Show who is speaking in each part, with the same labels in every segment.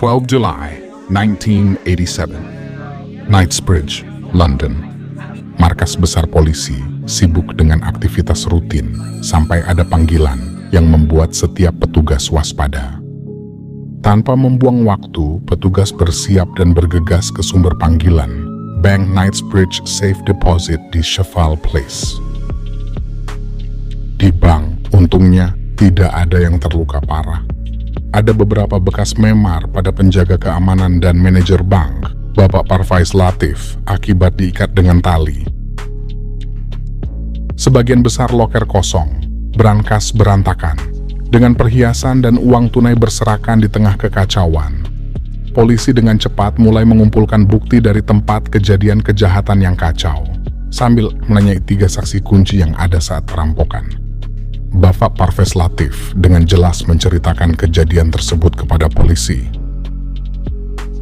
Speaker 1: 12 July 1987, Knightsbridge, London. Markas besar polisi sibuk dengan aktivitas rutin sampai ada panggilan yang membuat setiap petugas waspada. Tanpa membuang waktu, petugas bersiap dan bergegas ke sumber panggilan, Bank Knightsbridge Safe Deposit di Cheval Place. Di bank, untungnya tidak ada yang terluka parah. Ada beberapa bekas memar pada penjaga keamanan dan manajer bank, Bapak Parvez Latif, akibat diikat dengan tali. Sebagian besar loker kosong, brankas berantakan, dengan perhiasan dan uang tunai berserakan di tengah kekacauan. Polisi dengan cepat mulai mengumpulkan bukti dari tempat kejadian kejahatan yang kacau, sambil menanyai 3 saksi kunci yang ada saat perampokan. Bapak Parvez Latif dengan jelas menceritakan kejadian tersebut kepada polisi.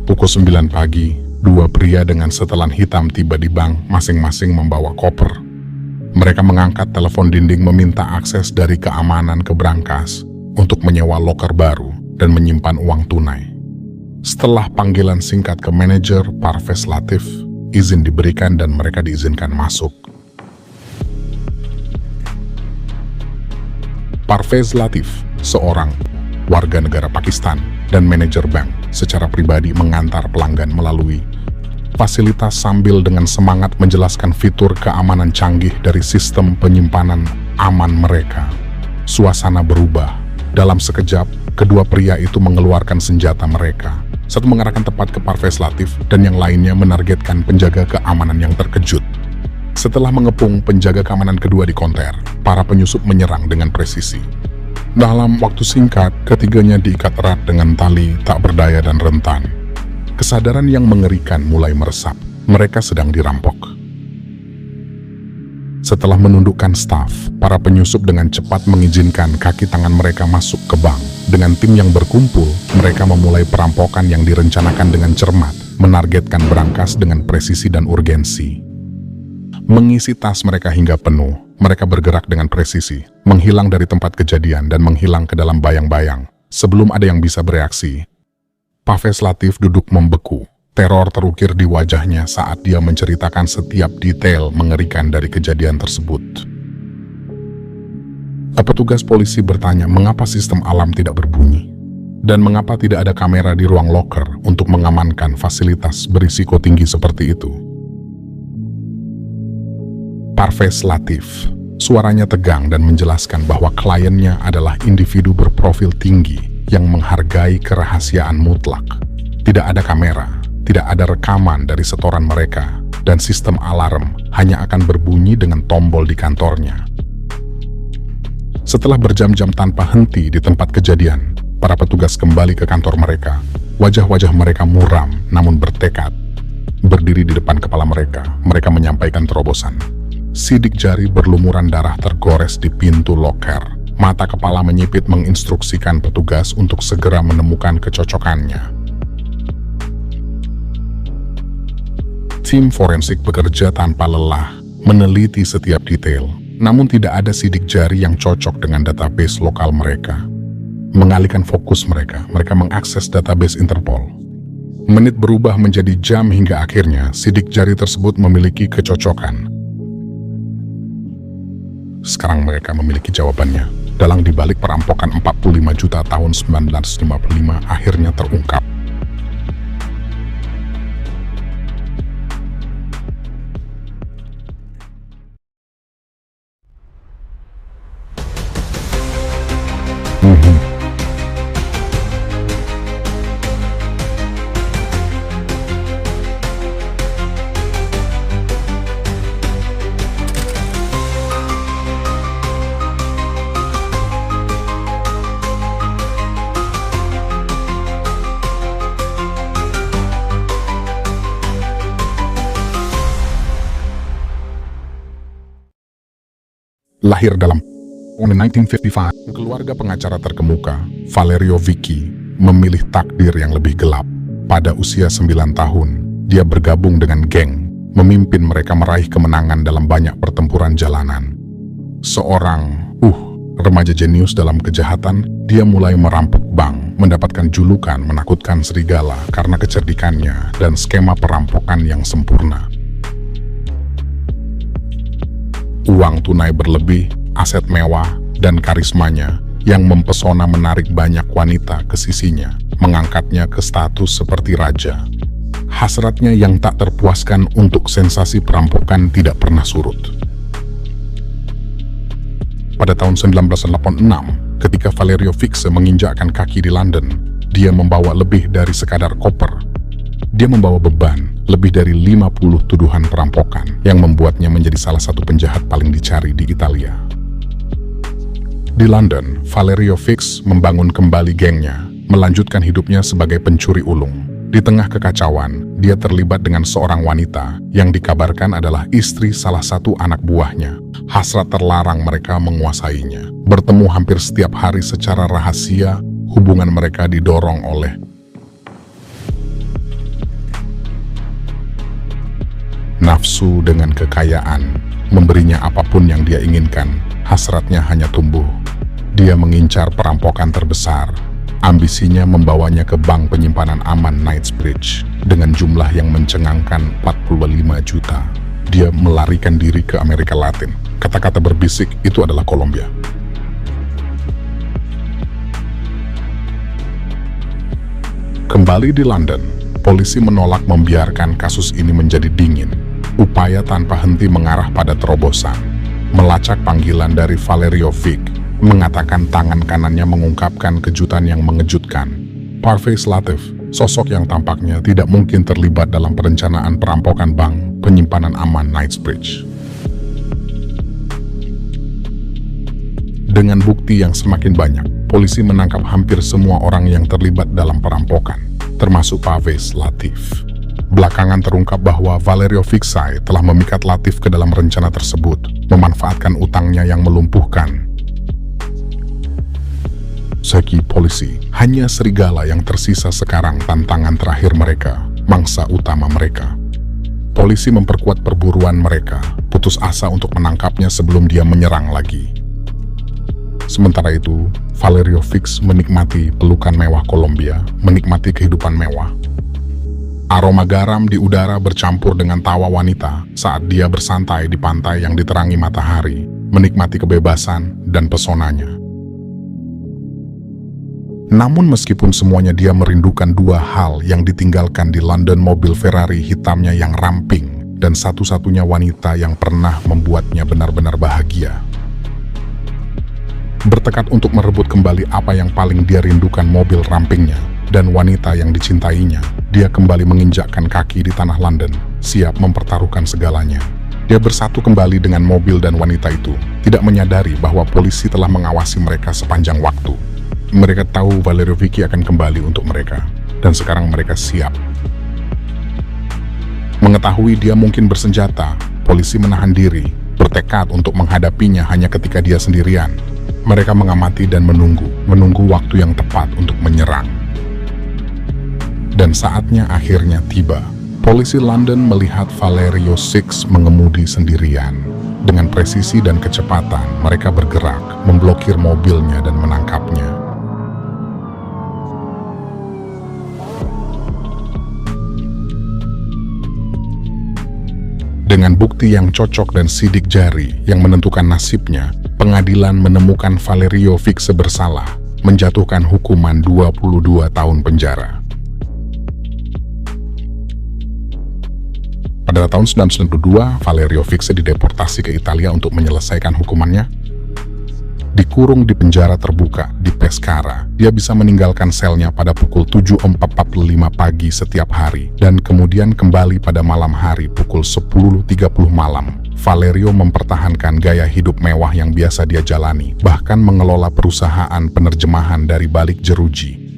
Speaker 1: Pukul 9 pagi, 2 pria dengan setelan hitam tiba di bank, masing-masing membawa koper. Mereka mengangkat telepon dinding meminta akses dari keamanan ke brankas untuk menyewa loker baru dan menyimpan uang tunai. Setelah panggilan singkat ke manajer Parvez Latif, izin diberikan dan mereka diizinkan masuk. Parvez Latif, seorang warga negara Pakistan dan manajer bank, secara pribadi mengantar pelanggan melalui fasilitas sambil dengan semangat menjelaskan fitur keamanan canggih dari sistem penyimpanan aman mereka. Suasana berubah. Dalam sekejap, kedua pria itu mengeluarkan senjata mereka. Satu mengarahkan tepat ke Parvez Latif dan yang lainnya menargetkan penjaga keamanan yang terkejut. Setelah mengepung penjaga keamanan kedua di konter, para penyusup menyerang dengan presisi. Dalam waktu singkat, ketiganya diikat erat dengan tali tak berdaya dan rentan. Kesadaran yang mengerikan mulai meresap. Mereka sedang dirampok. Setelah menundukkan staf, para penyusup dengan cepat mengizinkan kaki tangan mereka masuk ke bank. Dengan tim yang berkumpul, mereka memulai perampokan yang direncanakan dengan cermat, menargetkan brankas dengan presisi dan urgensi. Mengisi tas mereka hingga penuh, mereka bergerak dengan presisi, menghilang dari tempat kejadian dan menghilang ke dalam bayang-bayang. Sebelum ada yang bisa bereaksi, Parvez Latif duduk membeku. Teror terukir di wajahnya saat dia menceritakan setiap detail mengerikan dari kejadian tersebut. Petugas polisi bertanya mengapa sistem alarm tidak berbunyi, dan mengapa tidak ada kamera di ruang loker untuk mengamankan fasilitas berisiko tinggi seperti itu. Parvez Latif, suaranya tegang dan menjelaskan bahwa kliennya adalah individu berprofil tinggi yang menghargai kerahasiaan mutlak. Tidak ada kamera, tidak ada rekaman dari setoran mereka, dan sistem alarm hanya akan berbunyi dengan tombol di kantornya. Setelah berjam-jam tanpa henti di tempat kejadian, para petugas kembali ke kantor mereka. Wajah-wajah mereka muram namun bertekad. Berdiri di depan kepala mereka, mereka menyampaikan terobosan. Sidik jari berlumuran darah tergores di pintu loker. Mata kepala menyipit menginstruksikan petugas untuk segera menemukan kecocokannya. Tim forensik bekerja tanpa lelah, meneliti setiap detail, namun tidak ada sidik jari yang cocok dengan database lokal mereka. Mengalihkan fokus mereka mengakses database Interpol. Menit berubah menjadi jam hingga akhirnya sidik jari tersebut memiliki kecocokan. Sekarang mereka memiliki jawabannya. Dalang dibalik perampokan 45 juta tahun 1955 akhirnya terungkap. Lahir dalam tahun 1955, keluarga pengacara terkemuka, Valerio Vicky, memilih takdir yang lebih gelap. Pada usia 9 tahun, dia bergabung dengan geng, memimpin mereka meraih kemenangan dalam banyak pertempuran jalanan. Seorang Remaja jenius dalam kejahatan, dia mulai merampok bank, mendapatkan julukan menakutkan serigala karena kecerdikannya dan skema perampokan yang sempurna. Uang tunai berlebih, aset mewah, dan karismanya yang mempesona menarik banyak wanita ke sisinya, mengangkatnya ke status seperti raja. Hasratnya yang tak terpuaskan untuk sensasi perampokan tidak pernah surut. Pada tahun 1986, ketika Valerio Fixe menginjakkan kaki di London, dia membawa lebih dari sekadar koper. Dia membawa beban lebih dari 50 tuduhan perampokan yang membuatnya menjadi salah satu penjahat paling dicari di Italia. Di London, Valerio Fixe membangun kembali gengnya, melanjutkan hidupnya sebagai pencuri ulung. Di tengah kekacauan, dia terlibat dengan seorang wanita yang dikabarkan adalah istri salah satu anak buahnya. Hasrat terlarang mereka menguasainya. Bertemu hampir setiap hari secara rahasia, hubungan mereka didorong oleh nafsu dengan kekayaan. Memberinya apapun yang dia inginkan, hasratnya hanya tumbuh. Dia mengincar perampokan terbesar. Ambisinya membawanya ke bank penyimpanan aman Knightsbridge dengan jumlah yang mencengangkan 45 juta. Dia melarikan diri ke Amerika Latin. Kata-kata berbisik itu adalah Kolombia. Kembali di London, polisi menolak membiarkan kasus ini menjadi dingin. Upaya tanpa henti mengarah pada terobosan. Melacak panggilan dari Valerio Fixe, mengatakan tangan kanannya mengungkapkan kejutan yang mengejutkan. Parvez Latif, sosok yang tampaknya tidak mungkin terlibat dalam perencanaan perampokan bank penyimpanan aman Knightsbridge. Dengan bukti yang semakin banyak, polisi menangkap hampir semua orang yang terlibat dalam perampokan, termasuk Parvez Latif. Belakangan terungkap bahwa Valerio Fixe telah memikat Latif ke dalam rencana tersebut, memanfaatkan utangnya yang melumpuhkan. Segi polisi, hanya serigala yang tersisa sekarang tantangan terakhir mereka, mangsa utama mereka. Polisi memperkuat perburuan mereka, putus asa untuk menangkapnya sebelum dia menyerang lagi. Sementara itu, Valerio Fixe menikmati pelukan mewah Kolombia, menikmati kehidupan mewah. Aroma garam di udara bercampur dengan tawa wanita saat dia bersantai di pantai yang diterangi matahari, menikmati kebebasan dan pesonanya. Namun meskipun semuanya, dia merindukan dua hal yang ditinggalkan di London: mobil Ferrari hitamnya yang ramping dan satu-satunya wanita yang pernah membuatnya benar-benar bahagia. Bertekad untuk merebut kembali apa yang paling dia rindukan, mobil rampingnya dan wanita yang dicintainya, dia kembali menginjakkan kaki di tanah London, siap mempertaruhkan segalanya. Dia bersatu kembali dengan mobil dan wanita itu, tidak menyadari bahwa polisi telah mengawasi mereka sepanjang waktu. Mereka tahu Valerio Fixe akan kembali untuk mereka, dan sekarang mereka siap. Mengetahui dia mungkin bersenjata, polisi menahan diri, bertekad untuk menghadapinya hanya ketika dia sendirian. Mereka mengamati dan menunggu waktu yang tepat untuk menyerang. Dan saatnya akhirnya tiba. Polisi London melihat Valerio Fixe mengemudi sendirian. Dengan presisi dan kecepatan, mereka bergerak, memblokir mobilnya dan menangkapnya. Dengan bukti yang cocok dan sidik jari yang menentukan nasibnya, pengadilan menemukan Valerio Fixe bersalah, menjatuhkan hukuman 22 tahun penjara. Pada tahun 1992, Valerio Fixe dideportasi ke Italia untuk menyelesaikan hukumannya. Dikurung di penjara terbuka di Pescara, dia bisa meninggalkan selnya pada pukul 7.45 pagi setiap hari dan kemudian kembali pada malam hari pukul 10.30 malam. Valerio mempertahankan gaya hidup mewah yang biasa dia jalani, bahkan mengelola perusahaan penerjemahan dari balik jeruji.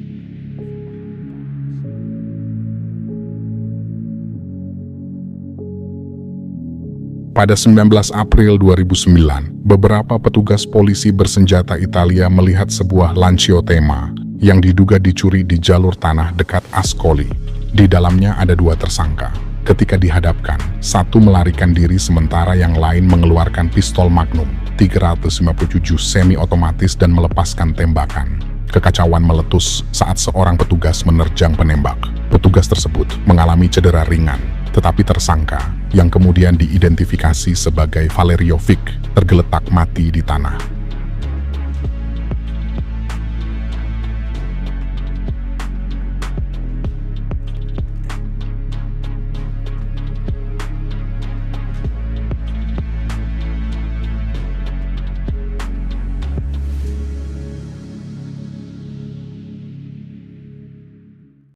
Speaker 1: Pada 19 April 2009, beberapa petugas polisi bersenjata Italia melihat sebuah Lancia Thema yang diduga dicuri di jalur tanah dekat Ascoli. Di dalamnya ada dua tersangka. Ketika dihadapkan, satu melarikan diri sementara yang lain mengeluarkan pistol Magnum. 357 semi-otomatis dan melepaskan tembakan. Kekacauan meletus saat seorang petugas menerjang penembak. Petugas tersebut mengalami cedera ringan, tetapi tersangka, yang kemudian diidentifikasi sebagai Valerio Vick, tergeletak mati di tanah.